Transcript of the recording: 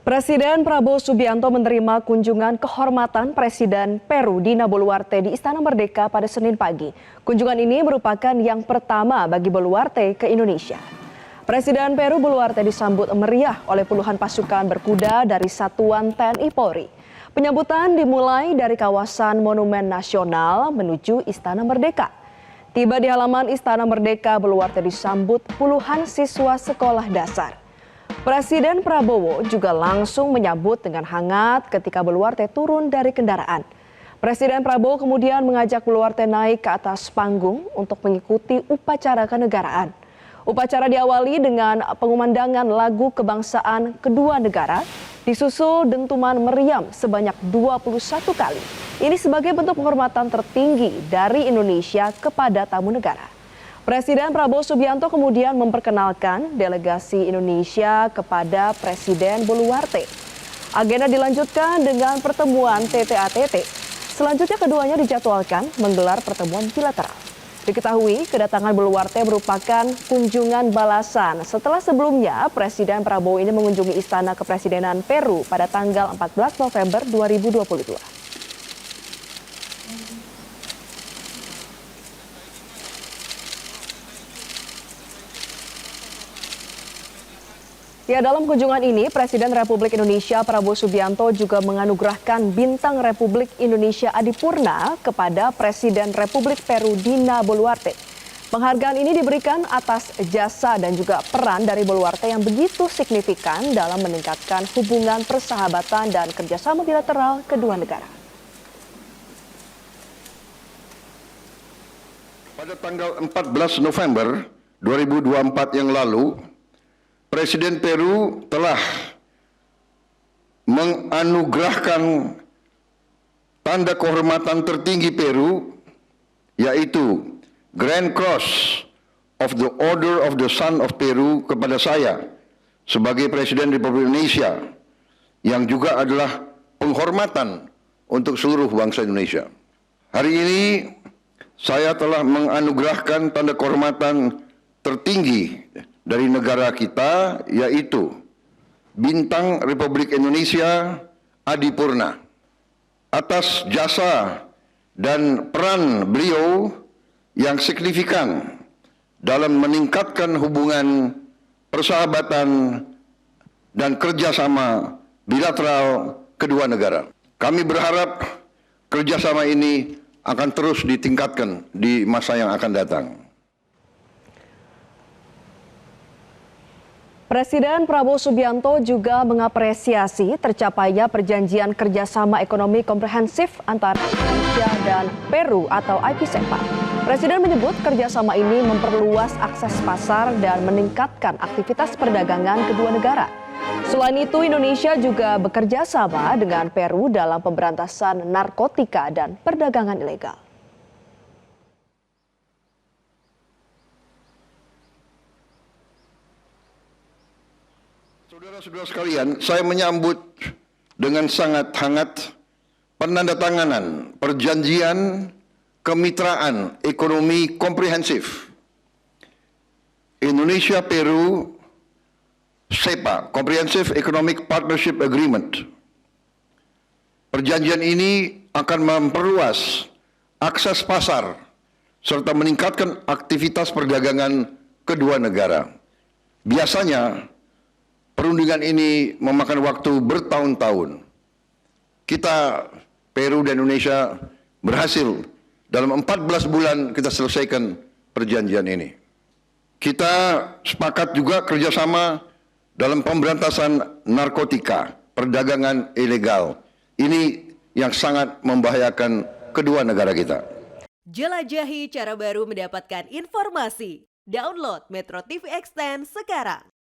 Presiden Prabowo Subianto menerima kunjungan kehormatan Presiden Peru Dina Boluarte di Istana Merdeka pada Senin pagi. Kunjungan ini merupakan yang pertama bagi Boluarte ke Indonesia. Presiden Peru Boluarte disambut meriah oleh puluhan pasukan berkuda dari Satuan TNI Polri. Penyambutan dimulai dari kawasan Monumen Nasional menuju Istana Merdeka. Tiba di halaman Istana Merdeka, Boluarte disambut puluhan siswa sekolah dasar. Presiden Prabowo juga langsung menyambut dengan hangat ketika Boluarte turun dari kendaraan. Presiden Prabowo kemudian mengajak Boluarte naik ke atas panggung untuk mengikuti upacara kenegaraan. Upacara diawali dengan pengumandangan lagu kebangsaan kedua negara, disusul dentuman meriam sebanyak 21 kali. Ini sebagai bentuk penghormatan tertinggi dari Indonesia kepada tamu negara. Presiden Prabowo Subianto kemudian memperkenalkan delegasi Indonesia kepada Presiden Boluarte. Agenda dilanjutkan dengan pertemuan TT-ATT. Selanjutnya keduanya dijadwalkan menggelar pertemuan bilateral. Diketahui kedatangan Boluarte merupakan kunjungan balasan setelah sebelumnya Presiden Prabowo ini mengunjungi Istana Kepresidenan Peru pada tanggal 14 November 2022. Ya, dalam kunjungan ini, Presiden Republik Indonesia Prabowo Subianto juga menganugerahkan Bintang Republik Indonesia Adipurna kepada Presiden Republik Peru Dina Boluarte. Penghargaan ini diberikan atas jasa dan juga peran dari Boluarte yang begitu signifikan dalam meningkatkan hubungan persahabatan dan kerjasama bilateral kedua negara. Pada tanggal 14 November 2024 yang lalu, Presiden Peru telah menganugerahkan tanda kehormatan tertinggi Peru, yaitu Grand Cross of the Order of the Sun of Peru kepada saya sebagai Presiden Republik Indonesia, yang juga adalah penghormatan untuk seluruh bangsa Indonesia. Hari ini saya telah menganugerahkan tanda kehormatan tertinggi dari negara kita, yaitu Bintang Republik Indonesia Adipurna. Atas jasa dan peran beliau yang signifikan dalam meningkatkan hubungan persahabatan dan kerjasama bilateral kedua negara. Kami berharap kerjasama ini akan terus ditingkatkan di masa yang akan datang. Presiden Prabowo Subianto juga mengapresiasi tercapainya perjanjian kerjasama ekonomi komprehensif antara Indonesia dan Peru atau IPCEPA. Presiden menyebut kerjasama ini memperluas akses pasar dan meningkatkan aktivitas perdagangan kedua negara. Selain itu, Indonesia juga bekerja sama dengan Peru dalam pemberantasan narkotika dan perdagangan ilegal. Saudara-saudara sekalian, saya menyambut dengan sangat hangat penandatanganan perjanjian kemitraan ekonomi komprehensif Indonesia Peru SEPA, Comprehensive Economic Partnership Agreement. Perjanjian ini akan memperluas akses pasar serta meningkatkan aktivitas perdagangan kedua negara. Biasanya perundingan ini memakan waktu bertahun-tahun. Kita, Peru dan Indonesia, berhasil dalam 14 bulan kita selesaikan perjanjian ini. Kita sepakat juga kerjasama dalam pemberantasan narkotika, perdagangan ilegal. Ini yang sangat membahayakan kedua negara kita. Jelajahi cara baru mendapatkan informasi. Download Metro TV Extend sekarang.